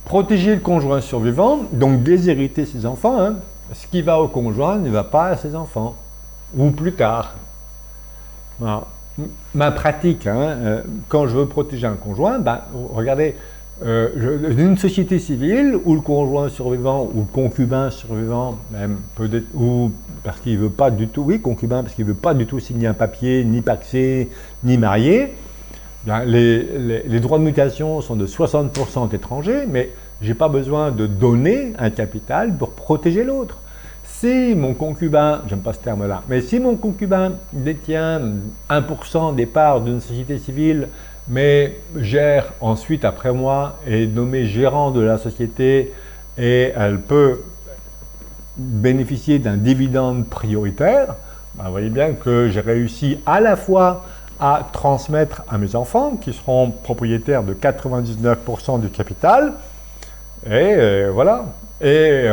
protéger le conjoint survivant, donc déshériter ses enfants, hein. Ce qui va au conjoint ne va pas à ses enfants, ou plus tard. Alors, ma pratique, hein, quand je veux protéger un conjoint, ben, regardez, d'une société civile où le conjoint survivant ou le concubin survivant, même peut-être, ou parce qu'il veut pas du tout, oui, concubin, parce qu'il veut pas du tout signer un papier, ni paxé, ni marié, ben, les droits de mutation sont de 60% étrangers, mais j'ai pas besoin de donner un capital pour protéger l'autre. Si mon concubin, j'aime pas ce terme-là, mais si mon concubin détient 1% des parts d'une société civile, mais gère ensuite, après moi, est nommé gérant de la société et elle peut bénéficier d'un dividende prioritaire, ben vous voyez bien que j'ai réussi à la fois à transmettre à mes enfants, qui seront propriétaires de 99% du capital, et voilà. Et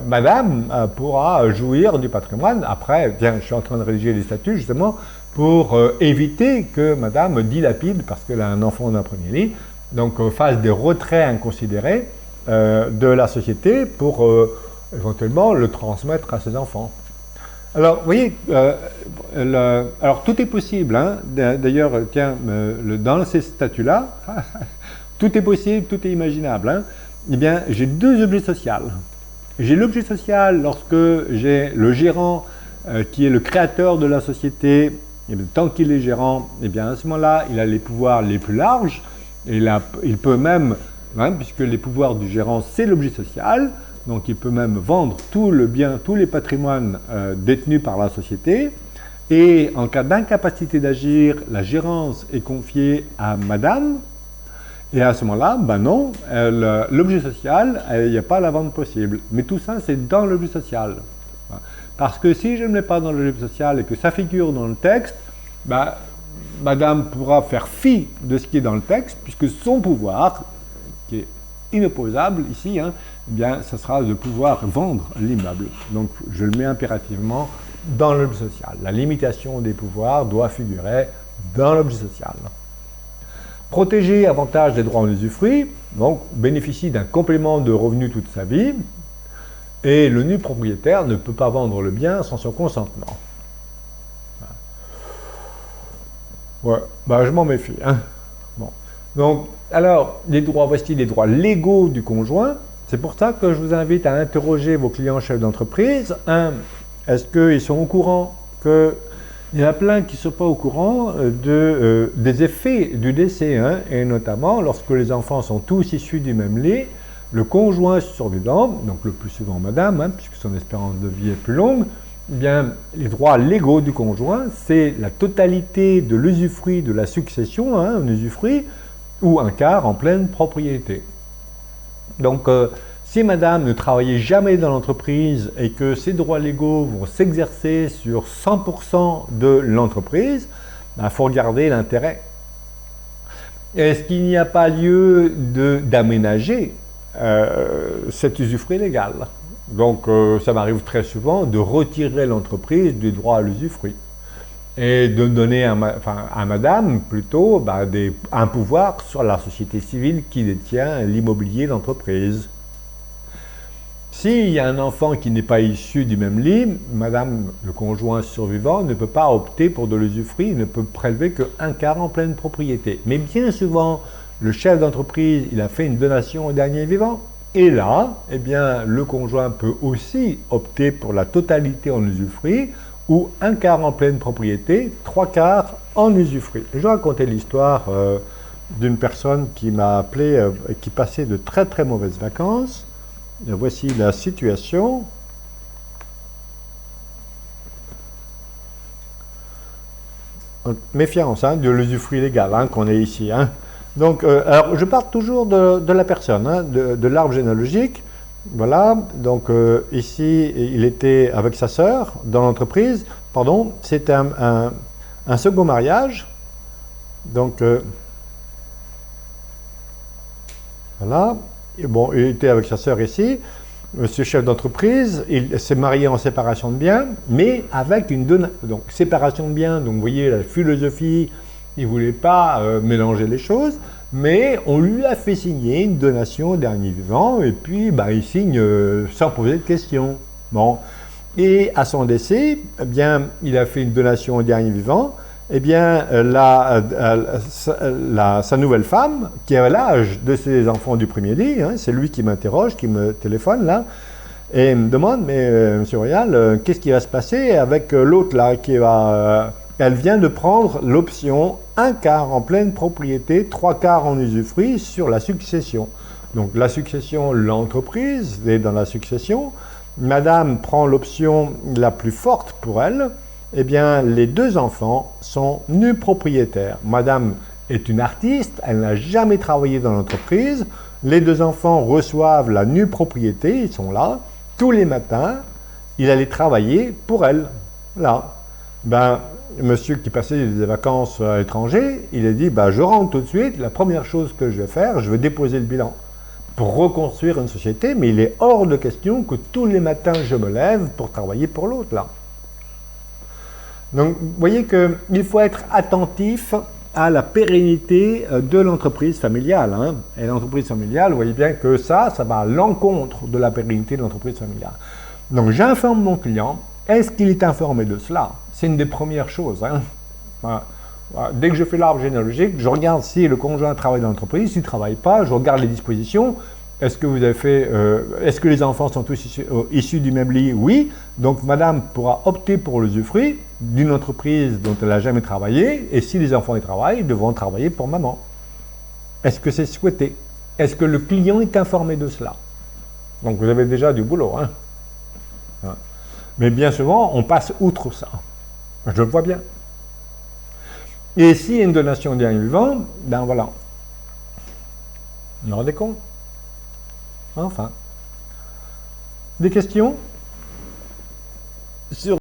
madame pourra jouir du patrimoine. Après, tiens, je suis en train de rédiger les statuts justement pour éviter que madame dilapide, parce qu'elle a un enfant d'un premier lit, donc fasse des retraits inconsidérés de la société pour éventuellement le transmettre à ses enfants. Alors, vous voyez, alors tout est possible, hein. D'ailleurs, tiens, dans ces statuts-là, tout est possible, tout est imaginable, hein. Eh bien, j'ai deux objets sociaux. J'ai l'objet social lorsque j'ai le gérant qui est le créateur de la société, et bien, tant qu'il est gérant, eh bien, à ce moment-là, il a les pouvoirs les plus larges, et il peut même, hein, puisque les pouvoirs du gérant, c'est l'objet social, donc il peut même vendre tout le bien, tous les patrimoines détenus par la société, et en cas d'incapacité d'agir, la gérance est confiée à madame. Et à ce moment-là, ben non, l'objet social, il n'y a pas la vente possible. Mais tout ça, c'est dans l'objet social. Parce que si je ne mets pas dans l'objet social et que ça figure dans le texte, ben, madame pourra faire fi de ce qui est dans le texte, puisque son pouvoir, qui est inopposable ici, hein, eh bien, ça sera de pouvoir vendre l'immeuble. Donc, je le mets impérativement dans l'objet social. La limitation des pouvoirs doit figurer dans l'objet social. Protéger avantage des droits en usufruit, donc bénéficie d'un complément de revenu toute sa vie, et le nu propriétaire ne peut pas vendre le bien sans son consentement. Ouais, bah je m'en méfie. Hein. Bon. Donc, alors, voici les droits légaux du conjoint. C'est pour ça que je vous invite à interroger vos clients chefs d'entreprise. Est-ce qu'ils sont au courant que il y en a plein qui ne sont pas au courant des effets du décès, hein, et notamment lorsque les enfants sont tous issus du même lit, le conjoint survivant, donc le plus souvent madame, hein, puisque son espérance de vie est plus longue, eh bien, les droits légaux du conjoint, c'est la totalité de l'usufruit de la succession, hein, un usufruit, ou un quart en pleine propriété. Donc, si madame ne travaillait jamais dans l'entreprise et que ses droits légaux vont s'exercer sur 100% de l'entreprise, il faut regarder l'intérêt. Est-ce qu'il n'y a pas lieu d'aménager cet usufruit légal? Donc, ça m'arrive très souvent de retirer l'entreprise du droit à l'usufruit et de donner à madame plutôt un pouvoir sur la société civile qui détient l'immobilier d'entreprise. S'il y a un enfant qui n'est pas issu du même lit, madame, le conjoint survivant, ne peut pas opter pour de l'usufruit, il ne peut prélever qu'un quart en pleine propriété. Mais bien souvent, le chef d'entreprise, il a fait une donation au dernier vivant. Et là, eh bien, le conjoint peut aussi opter pour la totalité en usufruit, ou un quart en pleine propriété, trois quarts en usufruit. Je vais raconter l'histoire d'une personne qui m'a appelé, qui passait de très très mauvaises vacances. Et voici la situation. Méfiance, hein, de l'usufruit légal, hein, qu'on est ici. Hein. Donc, alors, je parle toujours de la personne, hein, de l'arbre généalogique. Voilà, donc ici, il était avec sa sœur dans l'entreprise. Pardon, c'était un second mariage. Donc, voilà. Et bon, il était avec sa sœur ici. Monsieur chef d'entreprise, il s'est marié en séparation de biens, mais avec une donation. Donc, séparation de biens, donc vous voyez la philosophie, il ne voulait pas mélanger les choses. mais on lui a fait signer une donation au dernier vivant, et puis il signe sans poser de questions. Bon. Et à son décès, eh bien, il a fait une donation au dernier vivant, eh bien, sa nouvelle femme, qui a l'âge de ses enfants du premier lit, hein, c'est lui qui m'interroge, qui me téléphone là, et me demande, mais Monsieur Royal, qu'est-ce qui va se passer avec l'autre là qui va... elle vient de prendre l'option 1/4 en pleine propriété, 3/4 en usufruit sur la succession. Donc la succession, l'entreprise est dans la succession. Madame prend l'option la plus forte pour elle. Eh bien, les 2 enfants sont nus propriétaires. Madame est une artiste, elle n'a jamais travaillé dans l'entreprise. Les 2 enfants reçoivent la nue propriété, ils sont là. Tous les matins, il allait travailler pour elle. Là. Monsieur qui passait des vacances à l'étranger, il a dit, je rentre tout de suite, la première chose que je vais faire, je vais déposer le bilan pour reconstruire une société, mais il est hors de question que tous les matins je me lève pour travailler pour l'autre, là. Donc, vous voyez qu'il faut être attentif à la pérennité de l'entreprise familiale. Hein. Et l'entreprise familiale, vous voyez bien que ça va à l'encontre de la pérennité de l'entreprise familiale. Donc, j'informe mon client. Est-ce qu'il est informé de cela? C'est une des premières choses. Hein. Voilà. Dès que je fais l'arbre généalogique, je regarde si le conjoint travaille dans l'entreprise. S'il ne travaille pas, je regarde les dispositions. Est-ce que vous avez fait, est-ce que les enfants sont tous issus du même lit? Oui. Donc, madame pourra opter pour l'usufruit d'une entreprise dont elle n'a jamais travaillé. Et si les enfants y travaillent, ils devront travailler pour maman. Est-ce que c'est souhaité? Est-ce que le client est informé de cela? Donc, vous avez déjà du boulot. Hein. Ouais. Mais bien souvent, on passe outre ça. Je le vois bien. Et s'il y a une donation d'un vivant, voilà. Vous vous rendez compte? Enfin. Des questions?